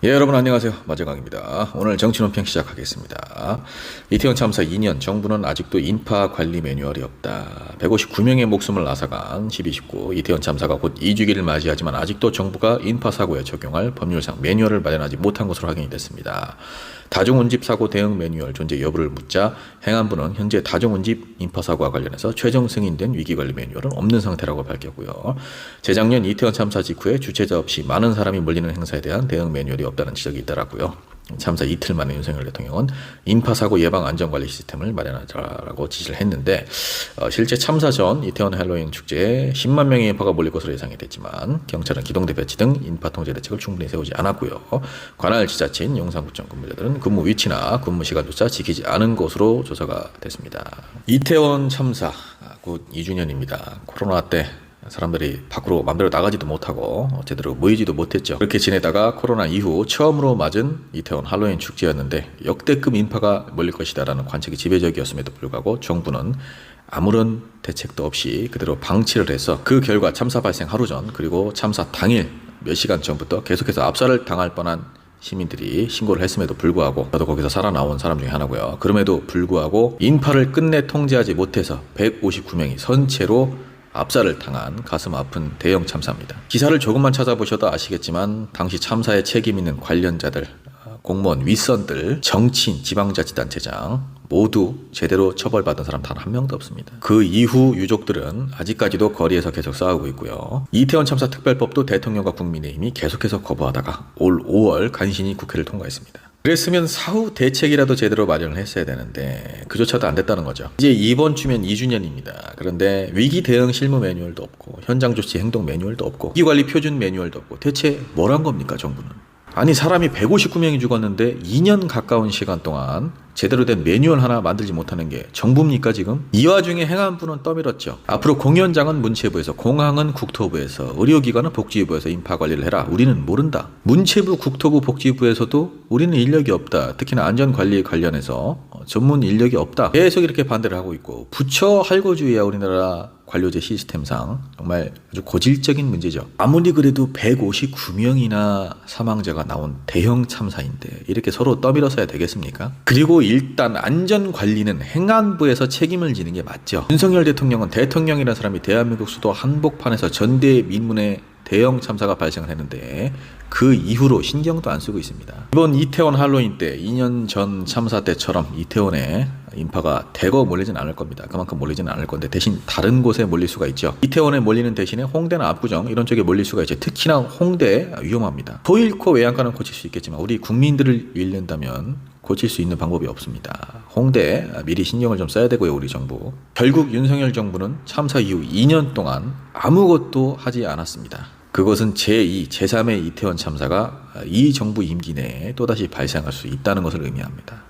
예, 여러분 안녕하세요. 마정강입니다. 오늘 정치논평 시작하겠습니다. 이태원 참사 2년, 정부는 아직도 인파 관리 매뉴얼이 없다. 159명의 목숨을 앗아간 12.19 이태원 참사가 곧 2주기를 맞이하지만 아직도 정부가 인파 사고에 적용할 법률상 매뉴얼을 마련하지 못한 것으로 확인이 됐습니다. 다중운집 사고 대응 매뉴얼 존재 여부를 묻자 행안부는 현재 다중운집 인파 사고와 관련해서 최종 승인된 위기관리 매뉴얼은 없는 상태라고 밝혔고요. 재작년 이태원 참사 직후에 주최자 없이 많은 사람이 몰리는 행사에 대한 대응 매뉴얼이 없다는 지적이 잇따랐고요. 참사 이틀 만에 윤석열 대통령은 인파사고 예방 안전관리 시스템을 마련하자라고 지시를 했는데 실제 참사 전 이태원 할로윈 축제에 10만 명의 인파가 몰릴 것으로 예상이 됐지만 경찰은 기동대 배치 등 인파 통제 대책을 충분히 세우지 않았고요. 관할 지자체인 용산구청 근무자들은 근무 위치나 근무 시간조차 지키지 않은 것으로 조사가 됐습니다. 이태원 참사 곧 2주년입니다. 코로나 때 사람들이 밖으로 마음대로 나가지도 못하고 제대로 모이지도 못했죠. 그렇게 지내다가 코로나 이후 처음으로 맞은 이태원 할로윈 축제였는데 역대급 인파가 몰릴 것이다라는 관측이 지배적이었음에도 불구하고 정부는 아무런 대책도 없이 그대로 방치를 해서 그 결과 참사 발생 하루 전 그리고 참사 당일 몇 시간 전부터 계속해서 압살을 당할 뻔한 시민들이 신고를 했음에도 불구하고 저도 거기서 살아나온 사람 중에 하나고요. 그럼에도 불구하고 인파를 끝내 통제하지 못해서 159명이 선체로 압살을 당한 가슴 아픈 대형 참사입니다. 기사를 조금만 찾아보셔도 아시겠지만 당시 참사에 책임 있는 관련자들, 공무원, 윗선들, 정치인, 지방자치단체장 모두 제대로 처벌받은 사람 단 한 명도 없습니다. 그 이후 유족들은 아직까지도 거리에서 계속 싸우고 있고요. 이태원 참사 특별법도 대통령과 국민의힘이 계속해서 거부하다가 올 5월 간신히 국회를 통과했습니다. 그랬으면 사후 대책이라도 제대로 마련을 했어야 되는데 그조차도 안 됐다는 거죠. 이제 이번 주면 2주년입니다. 그런데 위기 대응 실무 매뉴얼도 없고 현장 조치 행동 매뉴얼도 없고 위기관리 표준 매뉴얼도 없고 대체 뭘 한 겁니까 정부는? 아니 사람이 159명이 죽었는데 2년 가까운 시간 동안 제대로 된 매뉴얼 하나 만들지 못하는 게 정부입니까 지금? 이 와중에 행안부는 떠밀었죠. 앞으로 공연장은 문체부에서, 공항은 국토부에서, 의료기관은 복지부에서 인파관리를 해라. 우리는 모른다. 문체부, 국토부, 복지부에서도 우리는 인력이 없다. 특히나 안전관리에 관련해서 전문 인력이 없다. 계속 이렇게 반대를 하고 있고 부처 할거주의야 우리나라 관료제 시스템상 정말 아주 고질적인 문제죠. 아무리 그래도 159명이나 사망자가 나온 대형 참사인데 이렇게 서로 떠밀어서야 되겠습니까? 그리고 일단 안전관리는 행안부에서 책임을 지는 게 맞죠. 윤석열 대통령은 대통령이라는 사람이 대한민국 수도 한복판에서 전대미문의 대형 참사가 발생을 했는데 그 이후로 신경도 안 쓰고 있습니다. 이번 이태원 할로윈 때 2년 전 참사 때처럼 이태원에 인파가 대거 몰리진 않을 겁니다. 그만큼 몰리진 않을 건데 대신 다른 곳에 몰릴 수가 있죠. 이태원에 몰리는 대신에 홍대나 압구정 이런 쪽에 몰릴 수가 있죠. 특히나 홍대 위험합니다. 소 잃고 외양간은 고칠 수 있겠지만 우리 국민들을 위한다면 고칠 수 있는 방법이 없습니다. 홍대 미리 신경을 좀 써야 되고요. 우리 정부. 결국 윤석열 정부는 참사 이후 2년 동안 아무것도 하지 않았습니다. 그것은 제2, 제3의 이태원 참사가 이 정부 임기 내에 또다시 발생할 수 있다는 것을 의미합니다.